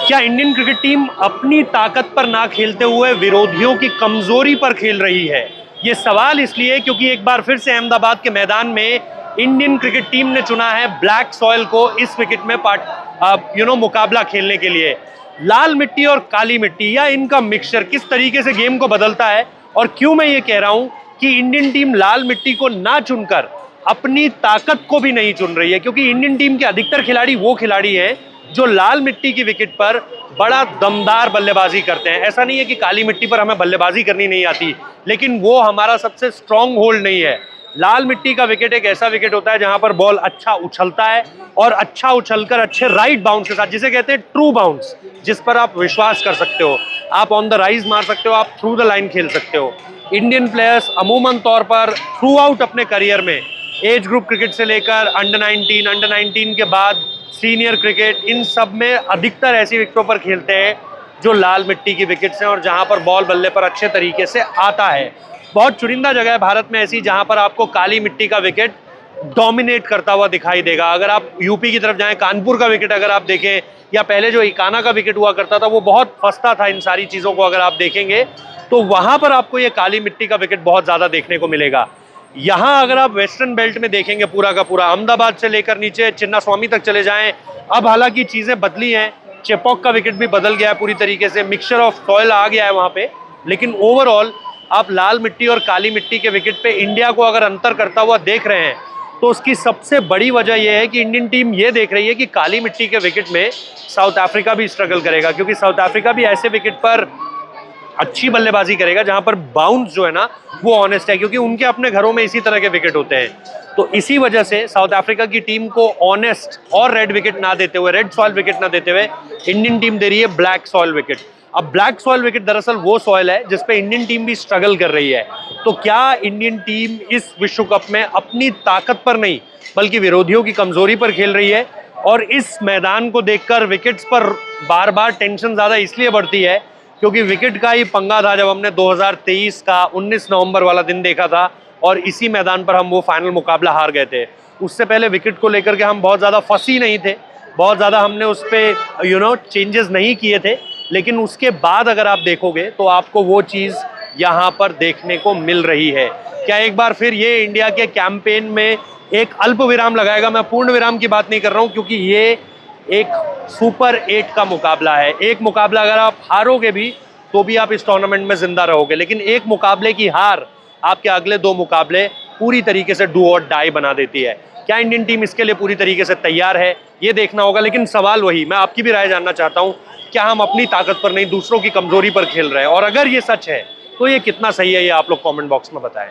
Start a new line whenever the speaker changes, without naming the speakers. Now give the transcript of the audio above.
क्या Indian cricket team अपनी ताकत पर ना खेलते हुए विरोधियों की कमजोरी पर खेल रही है? ये सवाल इसलिए क्योंकि एक बार फिर से अहमदाबाद के मैदान में इंडियन क्रिकेट टीम ने चुना है ब्लैक सॉइल को इस विकेट में मुकाबला खेलने के लिए। लाल मिट्टी और काली मिट्टी या इनका मिक्सचर किस तरीके से गेम को बदलता है, और क्यों मैं ये कह रहा हूं कि इंडियन टीम लाल मिट्टी को ना चुनकर अपनी ताकत को भी नहीं चुन रही है, क्योंकि इंडियन टीम के अधिकतर खिलाड़ी वो खिलाड़ी हैं जो लाल मिट्टी की विकेट पर बड़ा दमदार बल्लेबाजी करते हैं। ऐसा नहीं है कि काली मिट्टी पर हमें बल्लेबाजी करनी नहीं आती, लेकिन वो हमारा सबसे स्ट्रॉन्ग होल्ड नहीं है। लाल मिट्टी का विकेट एक ऐसा विकेट होता है जहां पर बॉल अच्छा उछलता है, और अच्छा उछलकर अच्छे राइट बाउंस के साथ, जिसे कहते हैं ट्रू बाउंस, जिस पर आप विश्वास कर सकते हो, आप ऑन द राइज मार सकते हो, आप थ्रू द लाइन खेल सकते हो। इंडियन प्लेयर्स अमूमन तौर पर थ्रू आउट अपने करियर में एज ग्रुप क्रिकेट से लेकर अंडर 19 के बाद सीनियर क्रिकेट, इन सब में अधिकतर ऐसी विकेटों पर खेलते हैं जो लाल मिट्टी की विकेट्स हैं और जहां पर बॉल बल्ले पर अच्छे तरीके से आता है। बहुत चुनिंदा जगह है भारत में ऐसी जहां पर आपको काली मिट्टी का विकेट डोमिनेट करता हुआ दिखाई देगा। अगर आप यूपी की तरफ जाएं, कानपुर का विकेट अगर आप देखें, या पहले जो इकाना का विकेट हुआ करता था वो बहुत फंसता था इन सारी चीज़ों को अगर आप देखेंगे, तो वहां पर आपको ये काली मिट्टी का विकेट बहुत ज़्यादा देखने को मिलेगा। यहाँ अगर आप वेस्टर्न बेल्ट में देखेंगे, पूरा का पूरा अहमदाबाद से लेकर नीचे चिन्ना स्वामी तक चले जाएं, अब हालांकि चीज़ें बदली हैं, चेपॉक का विकेट भी बदल गया है पूरी तरीके से, मिक्सचर ऑफ सॉइल आ गया है वहाँ पे, लेकिन ओवरऑल आप लाल मिट्टी और काली मिट्टी के विकेट पे इंडिया को अगर अंतर करता हुआ देख रहे हैं, तो उसकी सबसे बड़ी वजह यह है कि इंडियन टीम ये देख रही है कि काली मिट्टी के विकेट में साउथ अफ्रीका भी स्ट्रगल करेगा, क्योंकि साउथ अफ्रीका भी ऐसे विकेट पर अच्छी बल्लेबाजी करेगा जहां पर बाउंस जो है ना वो ऑनेस्ट है, क्योंकि उनके अपने घरों में इसी तरह के विकेट होते हैं। तो इसी वजह से साउथ अफ्रीका की टीम को ऑनेस्ट और रेड विकेट ना देते हुए, रेड सॉइल विकेट ना देते हुए इंडियन टीम दे रही है ब्लैक सॉइल विकेट। अब ब्लैक सॉइल विकेट दरअसल वो सॉइल है जिसपे इंडियन टीम भी स्ट्रगल कर रही है। तो क्या इंडियन टीम इस विश्व कप में अपनी ताकत पर नहीं बल्कि विरोधियों की कमजोरी पर खेल रही है? और इस मैदान को देखकर विकेट्स पर बार बार टेंशन ज्यादा इसलिए बढ़ती है क्योंकि विकेट का ही पंगा था जब हमने 2023 का 19 नवंबर वाला दिन देखा था, और इसी मैदान पर हम वो फाइनल मुकाबला हार गए थे। उससे पहले विकेट को लेकर के हम बहुत ज़्यादा फंसी नहीं थे, बहुत ज़्यादा हमने उस पर चेंजेस नहीं किए थे, लेकिन उसके बाद अगर आप देखोगे तो आपको वो चीज़ यहाँ पर देखने को मिल रही है। क्या एक बार फिर ये इंडिया के कैंपेन में एक अल्प विराम लगाएगा? मैं पूर्ण विराम की बात नहीं कर रहा हूँ, क्योंकि ये एक सुपर 8 का मुकाबला है। एक मुकाबला अगर आप हारोगे भी तो भी आप इस टूर्नामेंट में जिंदा रहोगे, लेकिन एक मुकाबले की हार आपके अगले 2 मुकाबले पूरी तरीके से डू और डाई बना देती है। क्या इंडियन टीम इसके लिए पूरी तरीके से तैयार है, ये देखना होगा। लेकिन सवाल वही, मैं आपकी भी राय जानना चाहता हूँ, क्या हम अपनी ताकत पर नहीं दूसरों की कमजोरी पर खेल रहे हैं? और अगर ये सच है तो ये कितना सही है, ये आप लोग कॉमेंट बॉक्स में बताएं।